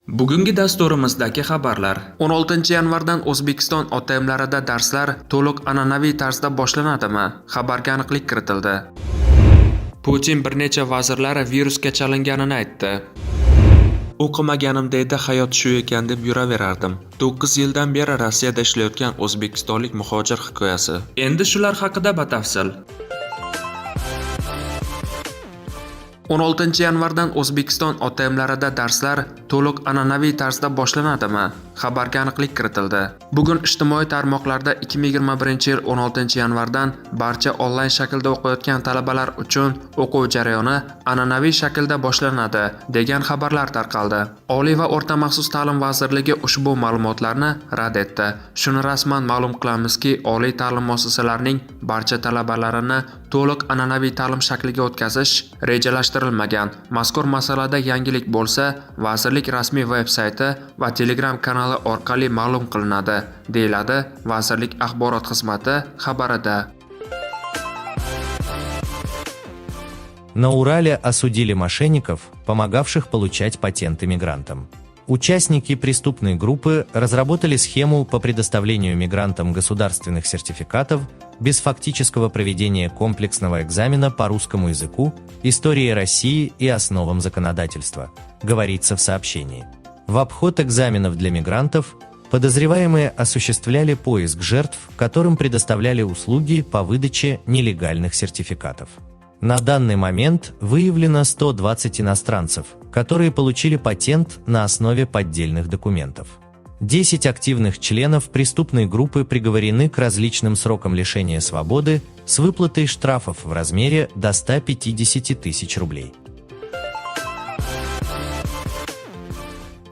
Bugungi dasturimizdagi xabarlar. 16-yanvardan O'zbekiston OTMlarida darslar to'liq an'anaviy tarzda boshlanadimi? Xabarga aniqlik kiritildi. Putin bir necha vazirlari virusga chalinganini aytdi. O'qimaganimda edi, hayot shu ekan deb yuraverardim. 9 yildan beri Rossiyada ishlayotgan o'zbekistonlik muhojir hikoyasi. Endi shular haqida batafsil. 16-yanvardan O'zbekiston OTMlarida darslar to'liq an'anaviy tarzda boshlanadimi? Xabarga aniqlik kiritildi. Bugun ijtimoiy tarmoqlarda 2021-yil 16-yanvardan barcha onlayn shaklda o'qiyotgan talabalar uchun o'quv jarayoni an'anaviy shaklda boshlanadi degan xabarlar tarqaldi. Oliy va o'rta maxsus ta'lim vazirligi ushbu ma'lumotlarni rad etdi. Shuni rasman ma'lum qilamizki, oliy ta'lim muassasalarining barcha talabalarini to'liq an'anaviy ta'lim shakliga o'tkazish rejalashtirilmagan. Mazkur masalada yangilik bo'lsa, vazirlik rasmiy veb-sayti va Telegram kanali orqali ma'lum qilinadi, deyiladi vazirlik axborot xizmati xabarida. На Урале осудили мошенников, помогавших получать патенты мигрантам. Участники преступной группы разработали схему по предоставлению мигрантам государственных сертификатов без фактического проведения комплексного экзамена по русскому языку, истории России и основам законодательства, говорится в сообщении. В обход экзаменов для мигрантов подозреваемые осуществляли поиск жертв, которым предоставляли услуги по выдаче нелегальных сертификатов. На данный момент выявлено 120 иностранцев, которые получили патент на основе поддельных документов. 10 активных членов преступной группы приговорены к различным срокам лишения свободы с выплатой штрафов в размере до 150 тысяч рублей.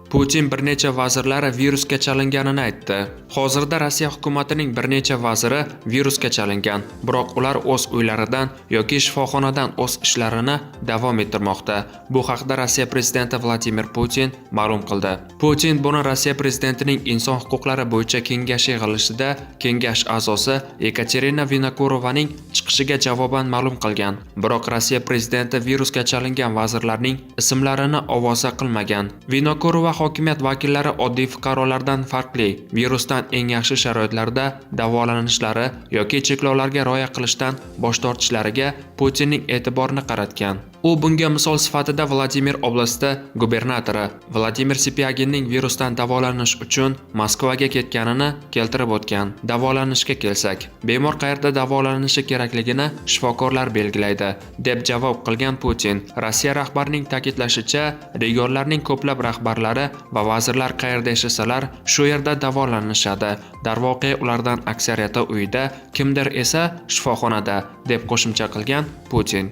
Putin bir necha vazirlari virusga chalinganini aytdi. Hozirda Rossiya hukumatining bir necha vaziri virusga chalingan, biroq ular o'z uylaridan yoki shifoxonadan o'z ishlarini davom ettirmoqda. Bu haqda Rossiya prezidenti Vladimir Putin ma'lum qildi. Putin buni Rossiya prezidentining inson huquqlari bo'yicha kengash yig'ilishida kengash a'zosi Ekaterina Vinokurovaning chiqishiga javoban ma'lum qilgan. Biroq Rossiya prezidenti virusga chalingan vazirlarning ismlarini ovoza qilmagan. Vinokurova hokimiyat vakillari oddiy fuqarolardan farqli, virusdan eng yaxshi sharoitlarda davolanishlari yoki cheklovlarga rioya qilishdan bosh tortishlariga Putinning e'tiborini qaratgan. U bunga misol sifatida Vladimir oblasti gubernatori Vladimir Sipyaginning virusdan davolanish uchun Moskvaga ketganini keltirib o'tgan. Davolanishga kelsak, bemor qayerda davolanishi kerakligini shifokorlar belgilaydi, deb javob qilgan Putin. Rossiya rahbarining ta'kidlashicha, regionlarning ko'plab rahbarlari va vazirlar qayerda yashasalar, shu yerda davolanishadi. Darvoqe ulardan aksariyati uyda, kimdir esa shifoxonada, deb qo'shimcha qilgan Putin.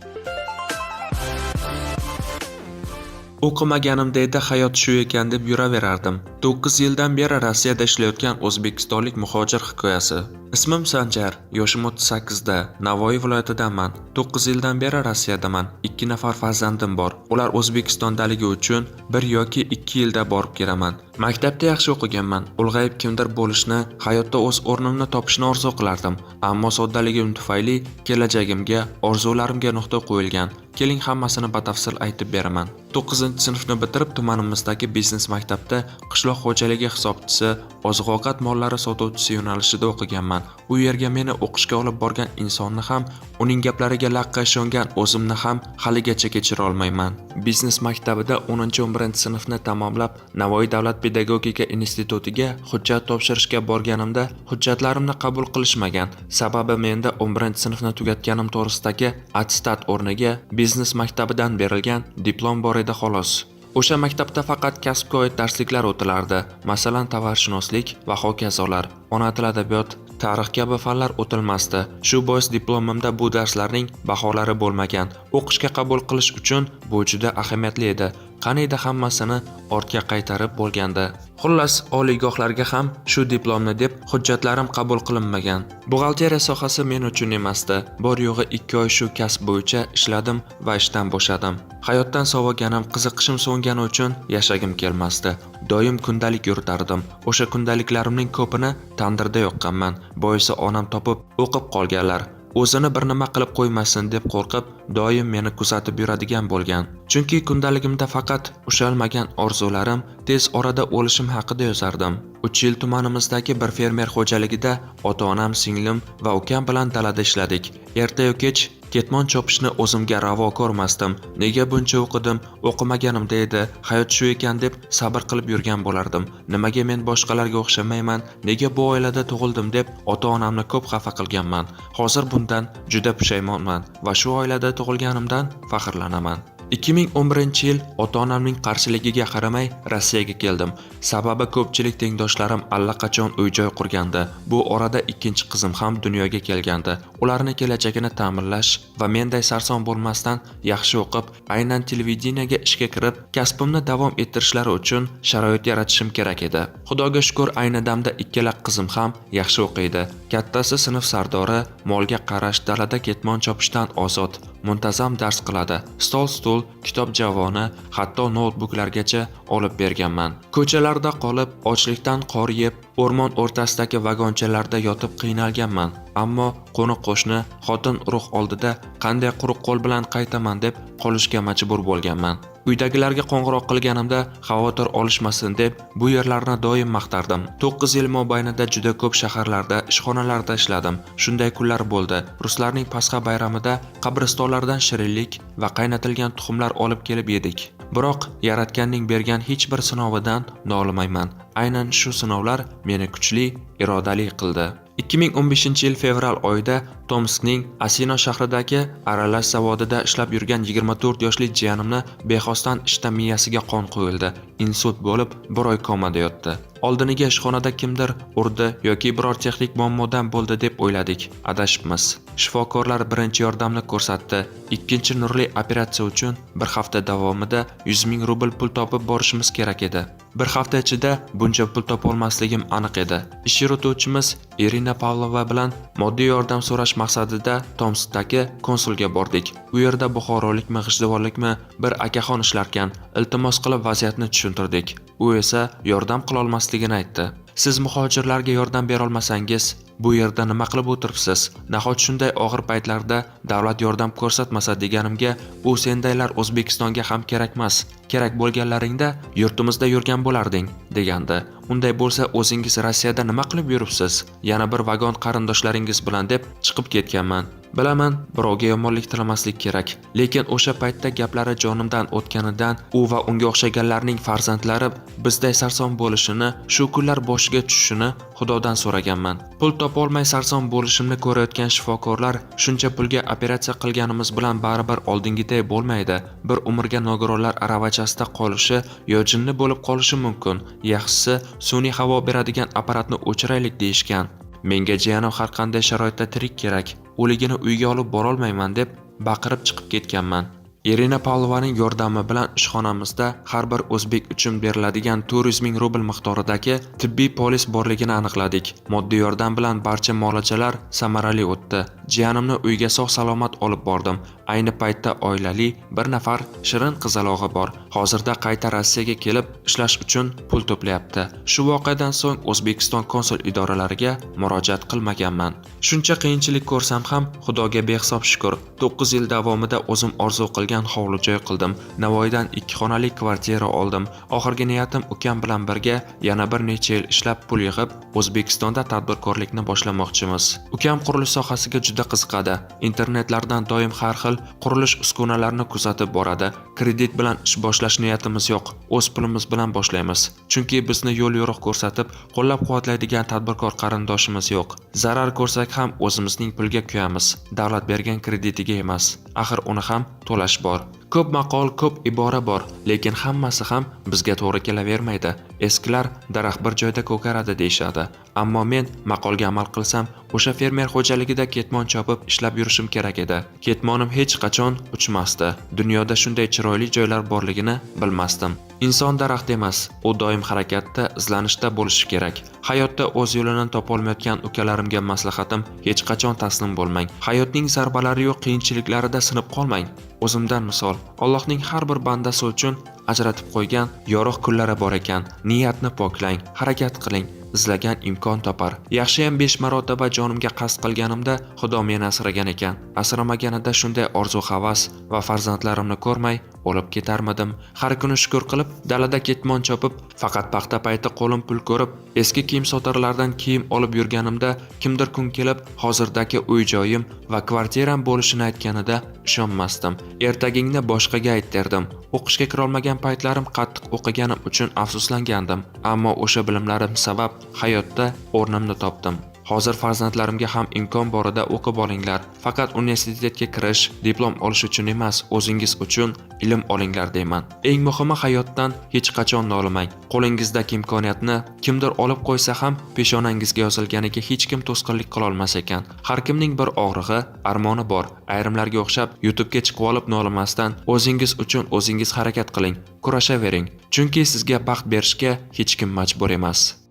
O'qimaganimda edi, hayot shu ekan deb yuraverardim. 9 yildan beri Rossiyada ishlayotgan o'zbekistonlik muhojir hikoyasi. Ismim Sanjar, yoshim 38 da, Navoiy viloyatidanman. 9 yildan beri Rossiyadaman. 2 nafar farzandim bor. Ular O'zbekistondaligi uchun 1 yoki 2 yilda borib kelaman. Maktabda yaxshi o'qiganman. Ulg'ayib kimdir bo'lishni, hayotda o'z o'rnimni topishni orzu qilardim. Ammo soddaligim tufayli kelajagimga, orzularimga nuqta qo'yilgan. Keling hammasini batafsil aytib beraman. 9-sinfni bitirib tumanimizdagi biznes maktabda qishloq xo'jaligi hisobchisi, oziq-ovqat mollari sotuvchisi yo'nalishida o'qiganman. U yerga meni o'qishga olib borgan insonni ham, uning gaplariga laqqa ishongan o'zimni ham haligacha kechira olmayman. Biznes maktabida 10-11-sinfni tamomlab, Navoiy davlat pedagogika institutiga hujjat topshirishga borganimda hujjatlarimni qabul qilishmagan. Sababi menda 11-sinfni tugatganim to'g'risidagi attestat o'rniga biznes maktabidan berilgan diplom bor edi xolos. O'sha maktabda faqat kasbga oid darsliklar o'tilardi. Masalan, tovarshunoslik va hokazolar. Ona tili, adabiyot, tarix kabi fanlar o'tilmasdi. Shu bois diplomimda bu darslarning baholari bo'lmagan. O'qishga qabul qilish uchun bu juda ahamiyatli edi. Qaniydi hammasini ortga qaytarib bo'lgandi. Xullas, oliygohlarga ham shu diplomni deb hujjatlarim qabul qilinmagan. Buxgalteriya sohasi men uchun emasdi. Bor yo'g'i 2 oy shu kasb bo'yicha ishladim va ishdan bo'shadim. Hayotdan soviganim, qiziqishim so'ngani uchun yashagim kelmasdi. Doim kundalik yuritardim. O'sha kundaliklarimning ko'pini tandirda yoqqanman. Boisi onam topib o'qib qolganlar. o'zini bir nima qilib qo'ymasin deb qo'rqib, doim meni kuzatib yuradigan bo'lgan. Chunki kundaligimda faqat ushalmagan orzularim, tez orada o'lishim haqida yozardim. 3 yil tumanimizdagi bir fermer xo'jaligida ota-onam, singlim va ukam bilan dalada ishladik. Erta-yu kech ketmon chopishni o'zimga ravo ko'rmasdim. Nega buncha o'qidim, o'qimaganimda edi, hayot shu ekan deb sabr qilib yurgan bo'lardim. Nimaga men boshqalarga o'xshamayman, nega bu oilada tug'ildim deb ota-onamni ko'p xafa qilganman. Hozir bundan juda pushaymonman va shu oilada tug'ilganimdan faxrlanaman. 2011-yil ota-onamning qarshiligiga qaramay Rossiyaga keldim. Sababi ko'pchilik tengdoshlarim allaqachon uy-joy qurgandi. Bu orada ikkinchi qizim ham dunyoga kelgandi. Ularni kelajagini ta'minlash va menday sarson bo'lmasdan yaxshi o'qib, aynan televideniyega ishga kirib, kasbimni davom ettirishlari uchun sharoit yaratishim kerak edi. Xudoga shukr, ayni damda ikkala qizim ham yaxshi o'qiydi. Kattasi sinf sardori, molga qarash, dalada ketmon chopishdan ozod. Muntazam dars qiladi. Stol-stul, kitob javoni, hatto noutbuklargacha olib berganman. Ko'chalarda qolib, ochlikdan qor yeb, o'rmon o'rtasidagi vagonchalarda yotib qiynalganman. Ammo qo'ni-qo'shni, xotin-urug' oldida qanday quruq qo'l bilan qaytaman deb qolishga majbur bo'lganman. Uydagilarga qo'ng'iroq qilganimda xavotir olishmasin deb bu yerlarni doim maqtardim. 9 yil mobaynida juda ko'p shaharlarda, ishxonalarda ishladim. Shunday kunlar bo'ldi. Ruslarning Pasxa bayramida qabristonlardan shirinlik va qaynatilgan tuxumlar olib kelib yedik. Biroq Yaratganning bergan hech bir sinovidan nolimayman. Aynan shu sinovlar meni kuchli, irodali qildi. 2015-yil fevral oyida Tomskning Asino shahridagi aralash zavodida ishlab yurgan 24 yoshli jiyanimni bexosdan ishda miyasiga qon quyildi. Insult bo'lib, 1 oy komada yotdi. Oldiniga ishxonada kimdir urdi yoki biror texnik muammodan bo'ldi deb o'yladik. Adashibmiz. Shifokorlar birinchi yordamni ko'rsatdi. Ikkinchi nurli operatsiya uchun bir hafta davomida 100 ming rubl pul topib borishimiz kerak edi. Bir hafta ichida buncha pul topa olmasligim aniq edi. Ish yurituvchimiz Irina Pavlova bilan moddiy yordam so'rash maqsadida Tomskdagi konsulga bordik. U yerda buxorolikmi, g'ijdivorlikmi bir akaxon ishlarkan. Iltimos qilib vaziyatni tushuntirdik. U esa yordam qila olmasligini aytdi. Siz muhojirlarga yordam bera olmasangiz, bu yerda nima qilib o'tiribsiz? Nahot shunday og'ir paytlarda davlat yordam ko'rsatmasa deganimga, u sendaylar O'zbekistonga ham kerakmas. Kerak bo'lganlaringda yurtimizda yurgan bo'larding, degandi. Unday bo'lsa o'zingiz Rossiyada nima qilib yuribsiz? Yana bir vagon qarindoshlaringiz bilan deb chiqib ketganman. Bilaman, birovga yomonlik tilamaslik kerak, lekin o'sha paytda gaplari jonimdan o'tganidan u va unga o'xshaganlarning farzandlari bizday sarson bo'lishini, shu kunlar boshiga tushishini Xudodan so'raganman. Pul topa olmay sarson bo'lishimni ko'rayotgan shifokorlar shuncha pulga operatsiya qilganimiz bilan baribir oldingiday bo'lmaydi. Bir umrga nogironlar aravachasida qolishi yo jinni bo'lib qolishi mumkin. Yaxshisi sun'iy havo beradigan apparatni o'chiraylik deyishgan. Menga jiyanim har qanday sharoitda tirik kerak. O'ligini uyga olib bora olmayman deb baqirib chiqib ketganman. Irina Pavlovaning yordami bilan ishxonamizda har bir o'zbek uchun beriladigan 400 ming rubl miqdoridagi tibbiy polis borligini aniqladik. Moddiy yordam bilan barcha muolajalar samarali o'tdi. Jiyanimni uyga sog'-salomat olib bordim. Ayni paytda oilali bir nafar shirin qizalog'i bor. Hozirda qayta Rossiyaga kelib ishlash uchun pul to'playapti. Shu voqeadan so'ng O'zbekiston konsul idoralariga murojaat qilmaganman. Shuncha qiyinchilik ko'rsam ham Xudoga behisob shukr. 9 yil davomida o'zim orzu qilgan hovli joy qildim. Navoiydan 2 xonali kvartira oldim. Oxirgi niyatim ukam bilan birga yana bir necha yil ishlab pul yig'ib O'zbekistonda tadbirkorlikni boshlamoqchimiz. Ukam qurilish sohasiga juda qiziqadi. Internetlardan doim har xil qurilish uskunalarini kuzatib boradi. Kredit bilan ish boshlash niyatimiz yo'q. O'z pulimiz bilan boshlaymiz. Chunki bizni yo'l yo'riq ko'rsatib, qo'llab-quvvatlaydigan tadbirkor qarindoshimiz yo'q. Zarar ko'rsak ham o'zimizning pulga kuyamiz. Davlat bergan kreditiga emas. Axir uni ham to'lash bor. Ko'p maqol, ko'p ibora bor, lekin hammasi ham bizga to'g'ri kelavermaydi. Eskilar daraxt bir joyda ko'karadi deyshadi. Ammo men maqolga amal qilsam, o'sha fermer xo'jaligida ketmon chopib ishlab yurishim kerak edi. Ketmonim hech qachon uchmasdi. Dunyoda shunday chiroyli joylar borligini bilmasdim. Inson daraxt emas, u doim harakatda, izlanishda bo'lishi kerak. Hayotda o'z yo'lini topolmayotgan ukalarimga maslahatim, hech qachon taslim bo'lmang. Hayotning zarbalari yo'q qiyinchiliklarida sinib qolmang. O'zimdan misol, Allohning har bir bandasi uchun ajratib qo'ygan yorug' kunlari bor ekan. Niyatni poklang, harakat qiling. izlagan imkon topar. Yaxshiyam 5 marotaba jonimga qasd qilganimda Xudo meni asragan ekan. Asramaganida shunday orzu-havas va farzandlarimni ko'rmay o'lib ketarmidim. Har kuni shukr qilib, dalada ketmon chopib, faqat paxta payti qo'lim pul ko'rib, eski kiyim sotarlardan kiyim olib yurganimda kimdir kun kelib, hozirdagi uy-joyim va kvartiram bo'lishini aytganida ishonmasdim. Ertagingni boshqaga ayt derdim. O'qishga kira olmagan paytlarim qattiq o'qiganim uchun afsuslangandim, ammo o'sha bilimlarim sabab hayotda o'rnimni topdim. Hozir farzandlarimga ham imkon borida o'qib olinglar. Faqat universitetga kirish, diplom olish uchun emas, o'zingiz uchun ilm olinglar deyman. Eng muhimi hayotdan hech qachon nolimang. Qo'lingizdagi imkoniyatni kimdir olib qo'ysa ham peshonangizga yozilganiga hech kim to'sqinlik qila olmas ekan. Har kimning bir og'rig'i, armoni bor. Ayrimlarga o'xshab YouTube'ga chiqib olib nolimasdan o'zingiz uchun o'zingiz harakat qiling, kurashavering. Chunki sizga baxt berishga hech kim majbur emas.